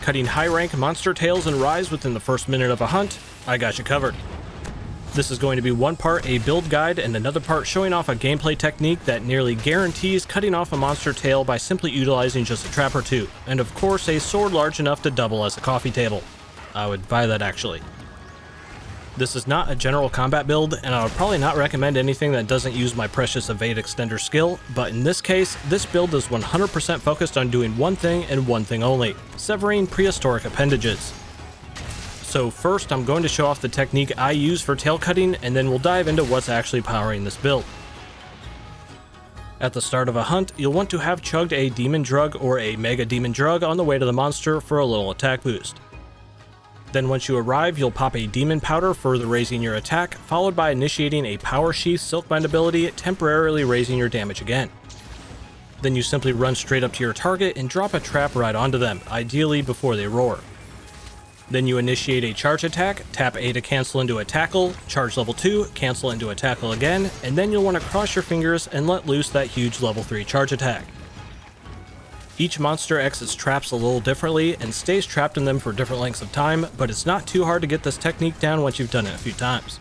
cutting high-rank monster tails and rise within the first minute of a hunt, I got you covered. This is going to be one part a build guide and another part showing off a gameplay technique that nearly guarantees cutting off a monster tail by simply utilizing just a trap or two, and of course a sword large enough to double as a coffee table. I would buy that actually. This is not a general combat build, and I would probably not recommend anything that doesn't use my precious evade extender skill, but in this case, this build is 100% focused on doing one thing and one thing only, severing prehistoric appendages. So first I'm going to show off the technique I use for tail cutting, and then we'll dive into what's actually powering this build. At the start of a hunt, you'll want to have chugged a demon drug or a mega demon drug on the way to the monster for a little attack boost. Then once you arrive, you'll pop a demon powder, further raising your attack, followed by initiating a power sheath silkbind ability, temporarily raising your damage again. Then you simply run straight up to your target and drop a trap right onto them, ideally before they roar. Then you initiate a charge attack, tap A to cancel into a tackle, charge level 2, cancel into a tackle again, and then you'll want to cross your fingers and let loose that huge level 3 charge attack. Each monster exits traps a little differently and stays trapped in them for different lengths of time, but it's not too hard to get this technique down once you've done it a few times.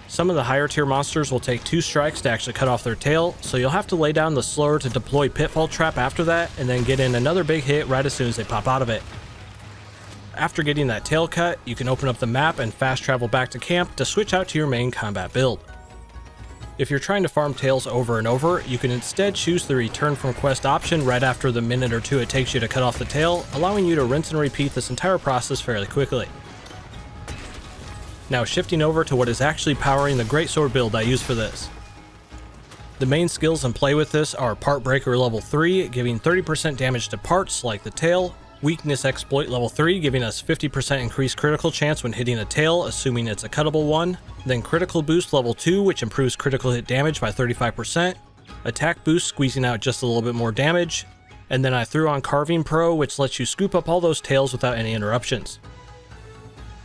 Some of the higher tier monsters will take 2 strikes to actually cut off their tail, so you'll have to lay down the slower to deploy pitfall trap after that and then get in another big hit right as soon as they pop out of it. After getting that tail cut, you can open up the map and fast travel back to camp to switch out to your main combat build. If you're trying to farm tails over and over, you can instead choose the return from quest option right after the minute or two it takes you to cut off the tail, allowing you to rinse and repeat this entire process fairly quickly. Now shifting over to what is actually powering the greatsword build I use for this. The main skills in play with this are Part Breaker level 3, giving 30% damage to parts like the tail, Weakness Exploit level 3, giving us 50% increased critical chance when hitting a tail, assuming it's a cuttable one. Then Critical Boost level 2, which improves critical hit damage by 35%. Attack Boost, squeezing out just a little bit more damage. And then I threw on Carving Pro, which lets you scoop up all those tails without any interruptions.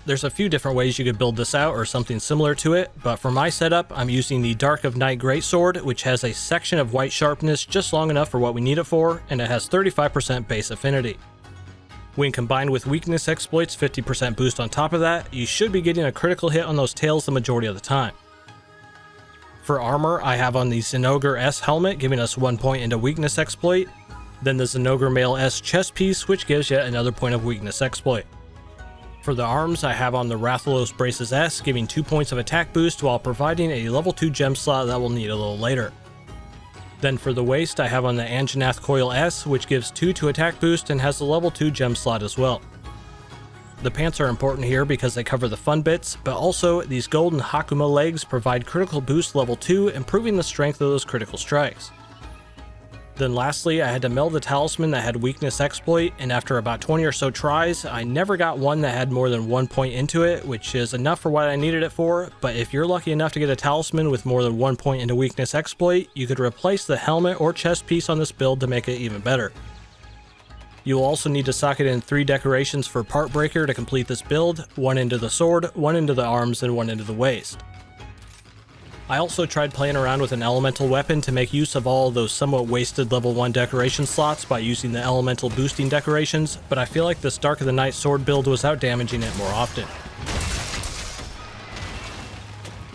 There's a few different ways you could build this out or something similar to it, but for my setup, I'm using the Dark of Night Greatsword, which has a section of white sharpness just long enough for what we need it for, and it has 35% base affinity. When combined with Weakness Exploit's 50% boost on top of that, you should be getting a critical hit on those tails the majority of the time. For armor, I have on the Zinogre S helmet, giving us 1 point into Weakness Exploit, then the Zinogre Mail S chest piece, which gives yet another point of Weakness Exploit. For the arms, I have on the Rathalos Braces S, giving 2 points of attack boost while providing a level 2 gem slot that we'll need a little later. Then for the waist, I have on the Anjanath Coil S, which gives 2 to attack boost and has a level 2 gem slot as well. The pants are important here because they cover the fun bits, but also these golden Hakuma legs provide critical boost level 2, improving the strength of those critical strikes. Then lastly, I had to meld the Talisman that had Weakness Exploit, and after about 20 or so tries, I never got one that had more than 1 point into it, which is enough for what I needed it for, but if you're lucky enough to get a Talisman with more than 1 point into Weakness Exploit, you could replace the helmet or chest piece on this build to make it even better. You'll also need to socket in 3 decorations for Part Breaker to complete this build, 1 into the sword, 1 into the arms, and 1 into the waist. I also tried playing around with an elemental weapon to make use of all those somewhat wasted level 1 decoration slots by using the elemental boosting decorations, but I feel like this Dark of the Night sword build was out damaging it more often.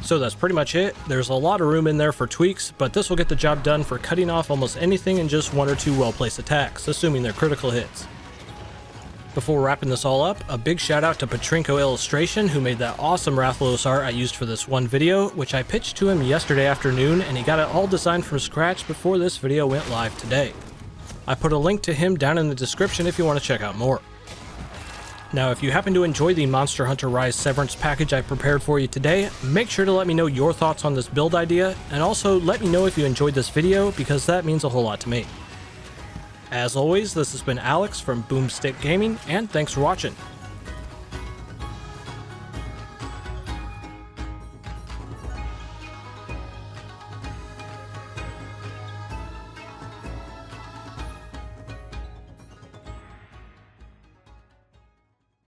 So that's pretty much it. There's a lot of room in there for tweaks, but this will get the job done for cutting off almost anything in just 1 or 2 well-placed attacks, assuming they're critical hits. Before wrapping this all up, a big shout out to Petrinko Illustration, who made that awesome Rathalos art I used for this one video, which I pitched to him yesterday afternoon, and he got it all designed from scratch before this video went live today. I put a link to him down in the description if you want to check out more. Now, if you happen to enjoy the Monster Hunter Rise Severance package I prepared for you today, make sure to let me know your thoughts on this build idea, and also let me know if you enjoyed this video, because that means a whole lot to me. As always, this has been Alex from Boomstick Gaming, and thanks for watching.